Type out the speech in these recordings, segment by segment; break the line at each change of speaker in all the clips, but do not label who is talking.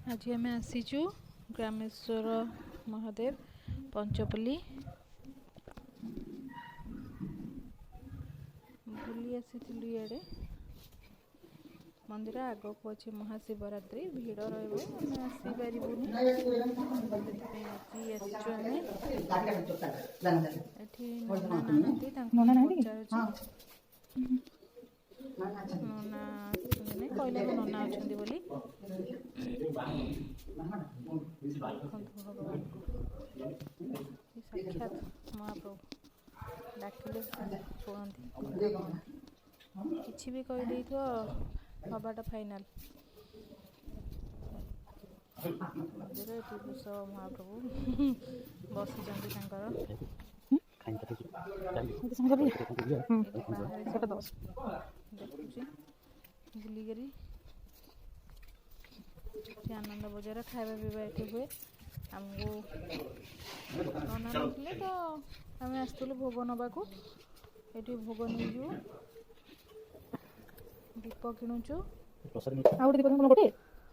आज आम आसीचु ग्रामेश्वर महादेव पंचपल्ली बुली आसी इे मंदिर आग को अच्छे महाशिवरात्रि भिड़ रही आसीपारूनी नना कहले नना अच्छा बोली साक्षात महाप्रभु डाकिले शुणती किसी भी कहीदे हवाटा फाइनाल मंदिर पुरुष महाप्रभु बसी बुलिकी आनंद बजार खाଇବା पीवा ये हुए आमको नना नथिले तो आम आसलु भोग नवाकू ये भोग नहीं दीप किणुचु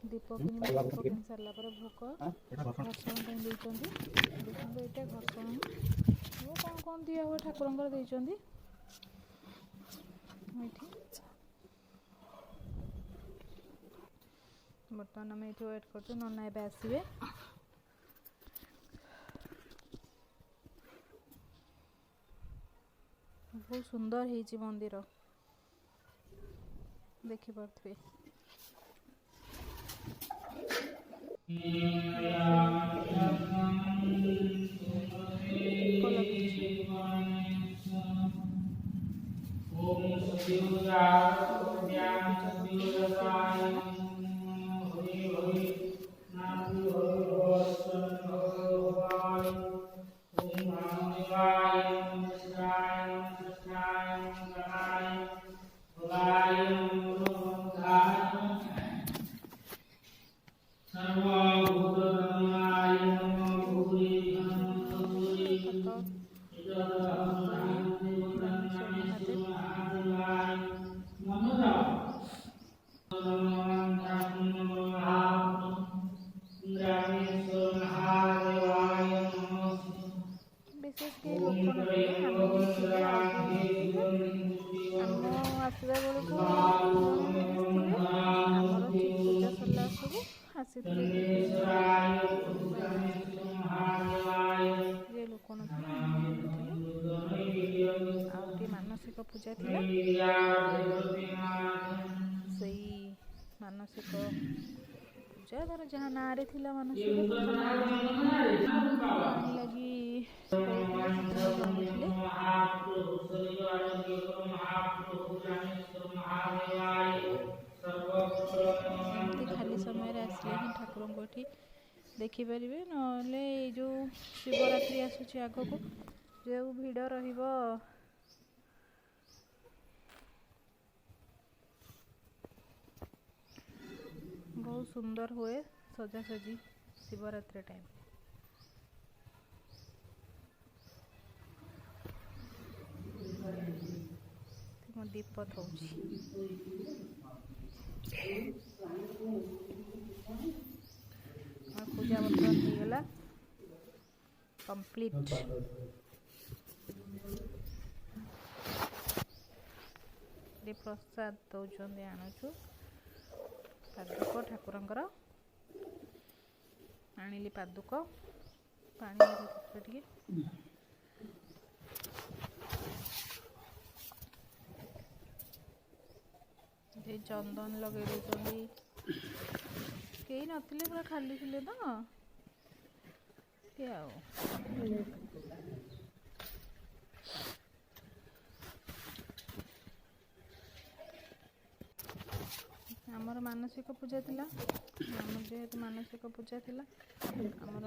दीप किणी सारा भोग घर्षण देखते देखते यहाँ घर्षण कौन कौन दिया हुए ठाकुर देती बर्तमान आम ये वेट कर नना ए आसवे बहुत सुंदर है मंदिर देखिपे विशेष के लोक आसवा बेलू आमर पूजा सरला सब आसी लोक मानसिक पूजा थी से मानसिक पूजा धर जहाँ ना मानसिक लगी खाली समय आसले ही ठाकुर को देखिपारे ना जो शिवरात्रि आसूची आग को जो भिड़ रहिबो बहुत सुंदर हुए सजासजी शिवरात्रि टाइम दीप थोड़ी पूजा बर्तमान हो गला कंप्लीट प्रसाद दौरान आणुचु पादुक ठाकुरंकर आनिली पादुक पानी टे चंदन लगे कई नथिले पूरा खाली थे तो आमर मानसिक पूजा थिला जेहेतु मानसिक पूजा थिला आमर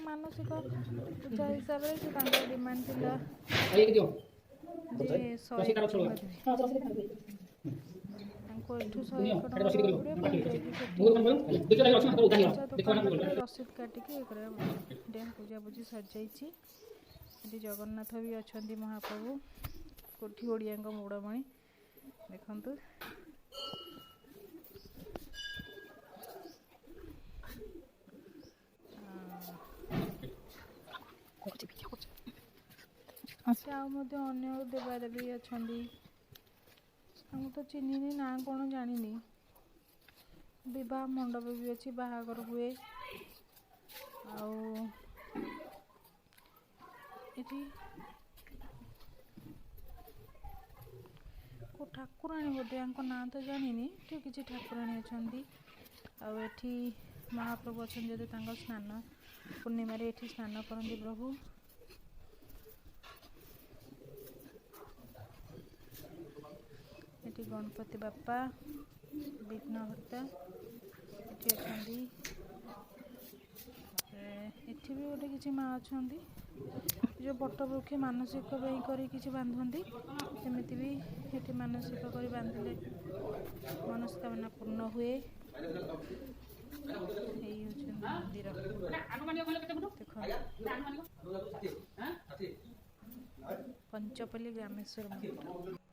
मानसिक पूजा हिसाब से डिमांड थिला रसीद काटिकी पूजा पूजी सजाई जगन्नाथ भी अच्छा महाप्रभु कोठी ओडिया मुड़मणि देखु ମଧ୍ୟ ଅନ୍ୟ ଦେବାଦେବୀ ଅଛନ୍ତି, ତାଙ୍କୁ ତ ଚିହ୍ନିନି, ନା କ'ଣ ଜାଣିନି। ବିବାହ ମଣ୍ଡପ ବି ଅଛି, ବାହାଘର ହୁଏ। ଆଉ ଏଠି କେଉଁ ଠାକୁରାଣୀ ବୋଧେ, ୟାଙ୍କ ନାଁ ତ ଜାଣିନି। ଏଠି କିଛି ଠାକୁରାଣୀ ଅଛନ୍ତି। ଆଉ ଏଠି ମହାପ୍ରଭୁ ଅଛନ୍ତି, ଯେହେତୁ ତାଙ୍କ ସ୍ନାନ ପୂର୍ଣ୍ଣିମାରେ ଏଠି ସ୍ନାନ କରନ୍ତି ପ୍ରଭୁ। ଏଠି ଗଣପତି ବାପା, ବିଘ୍ନହର୍ତ୍ତା ଏଠି ଅଛନ୍ତି। ଏଠି ବି ଗୋଟେ କିଛି ମା ଅଛନ୍ତି, ଯେଉଁ ବଟ ବୃକ୍ଷ ମାନସିକ ପାଇଁ କରି କିଛି ବାନ୍ଧନ୍ତି, ସେମିତି ବି ଏଠି ମାନସିକ କରି ବାନ୍ଧିଲେ ମନସ୍କାମନା ପୂର୍ଣ୍ଣ ହୁଏ। ଏଇ ହେଉଛନ୍ତି ମନ୍ଦିର। ଦେଖନ୍ତୁ, ପଞ୍ଚପଲ୍ଲୀ ଗ୍ରାମେଶ୍ୱର ମନ୍ଦିର।